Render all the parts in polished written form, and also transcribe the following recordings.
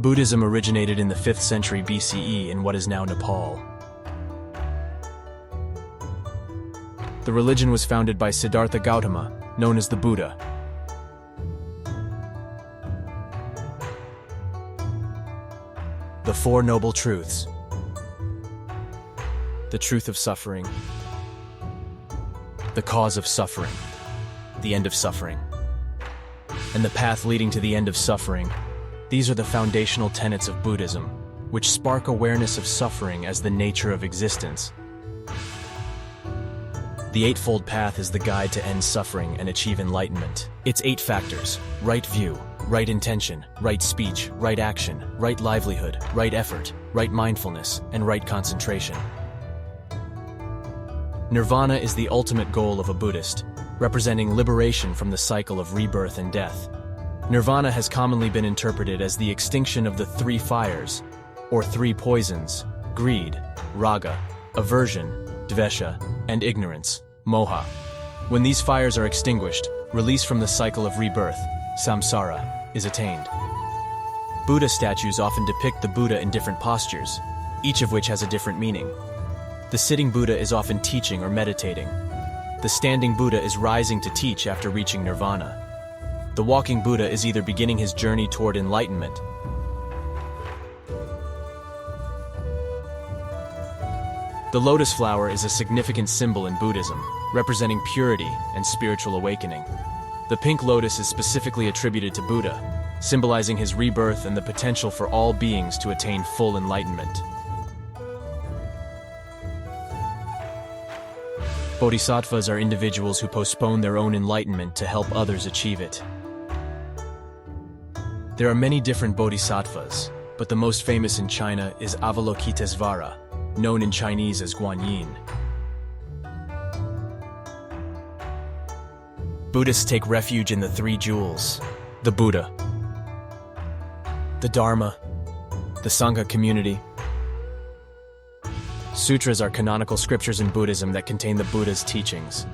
Buddhism originated in the 5th century BCE in what is now Nepal. The religion was founded by Siddhartha Gautama, known as the Buddha. The Four Noble Truths. The truth of suffering. The cause of suffering. The end of suffering. And the path leading to the end of suffering. These are the foundational tenets of Buddhism, which spark awareness of suffering as the nature of existence. The Eightfold Path is the guide to end suffering and achieve enlightenment. Its 8 factors: right view, right intention, right speech, right action, right livelihood, right effort, right mindfulness, and right concentration. Nirvana is the ultimate goal of a Buddhist, representing liberation from the cycle of rebirth and death. Nirvana has commonly been interpreted as the extinction of the 3 fires, or 3 poisons: greed, raga, aversion, dvesha, and ignorance, moha. When these fires are extinguished, release from the cycle of rebirth, samsara, is attained. Buddha statues often depict the Buddha in different postures, each of which has a different meaning. The sitting Buddha is often teaching or meditating. The standing Buddha is rising to teach after reaching nirvana. The walking Buddha is either beginning his journey toward enlightenment. The lotus flower is a significant symbol in Buddhism, representing purity and spiritual awakening. The pink lotus is specifically attributed to Buddha, symbolizing his rebirth and the potential for all beings to attain full enlightenment. Bodhisattvas are individuals who postpone their own enlightenment to help others achieve it. There are many different bodhisattvas, but the most famous in China is Avalokitesvara, known in Chinese as Guanyin. Buddhists take refuge in the 3 jewels: the Buddha, the Dharma, the Sangha community. Sutras are canonical scriptures in Buddhism that contain the Buddha's teachings.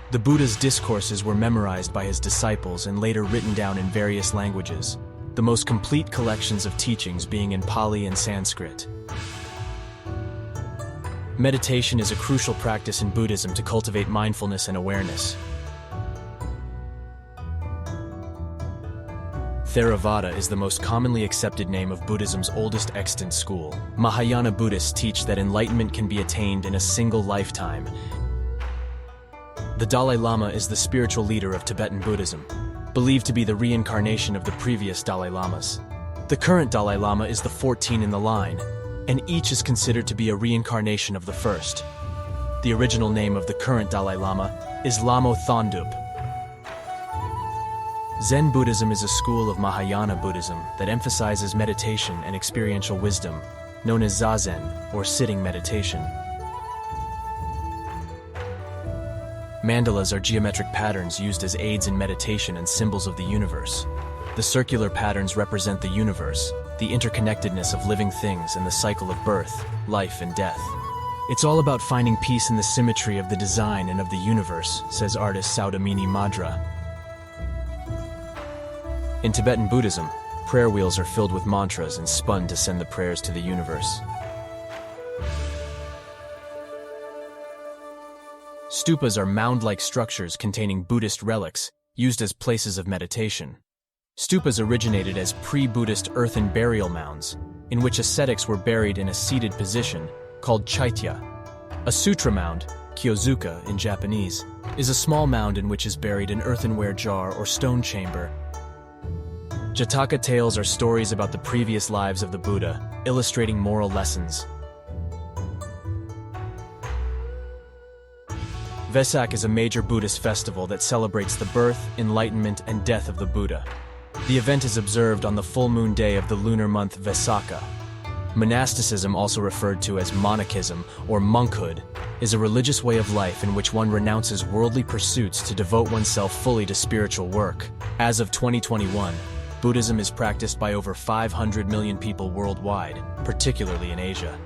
The Buddha's discourses were memorized by his disciples and later written down in various languages, the most complete collections of teachings being in Pali and Sanskrit. Meditation is a crucial practice in Buddhism to cultivate mindfulness and awareness. Theravada is the most commonly accepted name of Buddhism's oldest extant school. Mahayana Buddhists teach that enlightenment can be attained in a single lifetime. The Dalai Lama is the spiritual leader of Tibetan Buddhism, believed to be the reincarnation of the previous Dalai Lamas. The current Dalai Lama is the 14th in the line, and each is considered to be a reincarnation of the first. The original name of the current Dalai Lama is Lamo Thondup. Zen Buddhism is a school of Mahayana Buddhism that emphasizes meditation and experiential wisdom, known as Zazen, or sitting meditation. Mandalas are geometric patterns used as aids in meditation and symbols of the universe. The circular patterns represent the universe, the interconnectedness of living things and the cycle of birth, life, and death. It's all about finding peace in the symmetry of the design and of the universe, says artist Saudamini Madra. In Tibetan Buddhism, prayer wheels are filled with mantras and spun to send the prayers to the universe. Stupas are mound-like structures containing Buddhist relics, used as places of meditation. Stupas originated as pre-Buddhist earthen burial mounds, in which ascetics were buried in a seated position, called chaitya. A sutra mound, kyozuka in Japanese, is a small mound in which is buried an earthenware jar or stone chamber. Jataka tales are stories about the previous lives of the Buddha, illustrating moral lessons. Vesak is a major Buddhist festival that celebrates the birth, enlightenment, and death of the Buddha. The event is observed on the full moon day of the lunar month Vesaka. Monasticism, also referred to as monachism or monkhood, is a religious way of life in which one renounces worldly pursuits to devote oneself fully to spiritual work. As of 2021, Buddhism is practiced by over 500 million people worldwide, particularly in Asia.